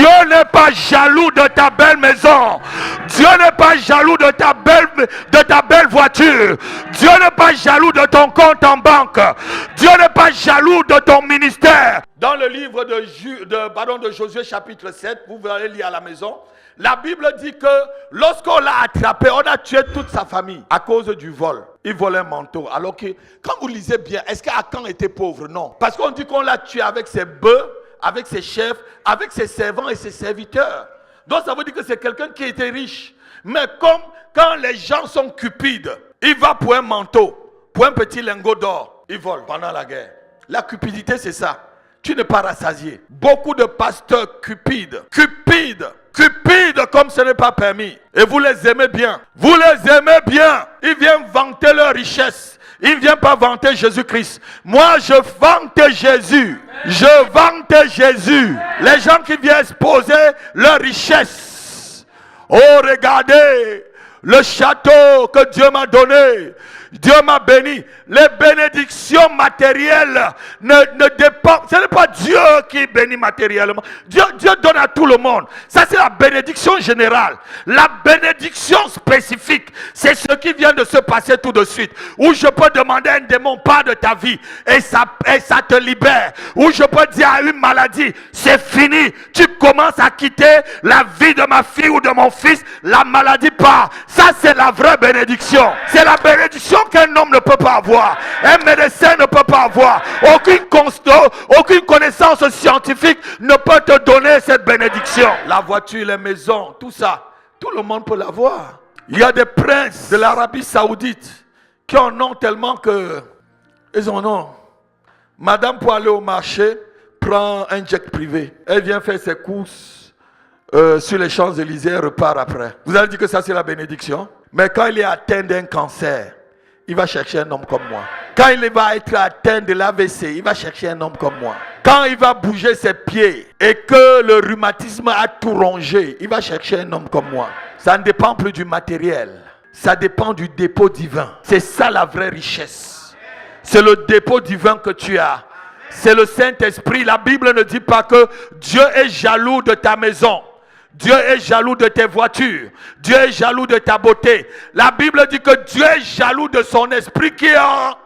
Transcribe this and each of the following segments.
Dieu n'est pas jaloux de ta belle maison. Dieu n'est pas jaloux de ta belle voiture. Dieu n'est pas jaloux de ton compte en banque. Dieu n'est pas jaloux de ton ministère. Dans le livre de Josué chapitre 7, vous allez lire à la maison, la Bible dit que lorsqu'on l'a attrapé, on a tué toute sa famille à cause du vol. Il volait un manteau. Alors que quand vous lisez bien, est-ce qu'Akan était pauvre? Non. Parce qu'on dit qu'on l'a tué avec ses bœufs, avec ses chefs, avec ses servants et ses serviteurs. Donc ça veut dire que c'est quelqu'un qui était riche. Mais comme quand les gens sont cupides, il va pour un manteau, pour un petit lingot d'or. Il vole pendant la guerre. La cupidité, c'est ça. Tu n'es pas rassasié. Beaucoup de pasteurs cupides comme ce n'est pas permis. Et vous les aimez bien. Vous les aimez bien. Ils viennent vanter leur richesse. Ils ne viennent pas vanter Jésus-Christ. Moi, je vante Jésus. Je vante Jésus. Les gens qui viennent exposer leur richesse. Oh, regardez le château que Dieu m'a donné. Dieu m'a béni. Les bénédictions matérielles ne dépendent. Ce n'est pas Dieu qui bénit matériellement. Dieu donne à tout le monde. Ça, c'est la bénédiction générale. La bénédiction spécifique, c'est ce qui vient de se passer tout de suite. Où je peux demander à un démon, pas de ta vie, et ça te libère. Où je peux dire à une maladie, c'est fini. Tu commences à quitter la vie de ma fille ou de mon fils. La maladie part. Ça, c'est la vraie bénédiction. C'est la bénédiction qu'un homme ne peut pas avoir, un médecin ne peut pas avoir, aucune connaissance scientifique ne peut te donner cette bénédiction. La voiture, les maisons, tout ça, tout le monde peut l'avoir. Il y a des princes de l'Arabie Saoudite qui en ont tellement que ils en ont. Madame, pour aller au marché, prend un jet privé. Elle vient faire ses courses sur les Champs-Élysées, repart après. Vous allez dire que ça c'est la bénédiction. Mais quand il est atteint d'un cancer, il va chercher un homme comme moi. Quand il va être atteint de l'AVC, il va chercher un homme comme moi. Quand il va bouger ses pieds et que le rhumatisme a tout rongé, il va chercher un homme comme moi. Ça ne dépend plus du matériel. Ça dépend du dépôt divin. C'est ça la vraie richesse. C'est le dépôt divin que tu as. C'est le Saint-Esprit. La Bible ne dit pas que Dieu est jaloux de ta maison. Dieu est jaloux de tes voitures. Dieu est jaloux de ta beauté. La Bible dit que Dieu est jaloux de son esprit qui est en...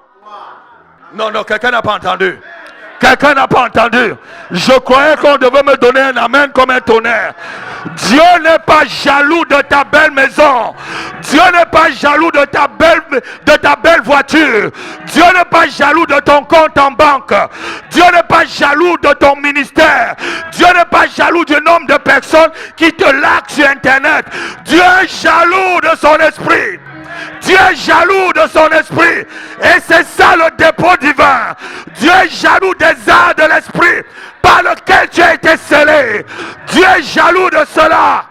Non, quelqu'un n'a pas entendu. Quelqu'un n'a pas entendu. Je croyais qu'on devait me donner un amen comme un tonnerre. Dieu n'est pas jaloux de ta belle maison. Dieu n'est pas jaloux de ta belle voiture. Dieu n'est pas jaloux de ton compte en banque. Dieu n'est pas jaloux de ton ministère. Dieu n'est pas jaloux du nombre de personnes qui te larguent sur Internet. Dieu est jaloux de son esprit. Dieu est jaloux de son esprit. Et c'est ça le dépôt divin. Dieu est jaloux des arts de l'esprit par lequel tu as été scellé. Dieu est jaloux de cela.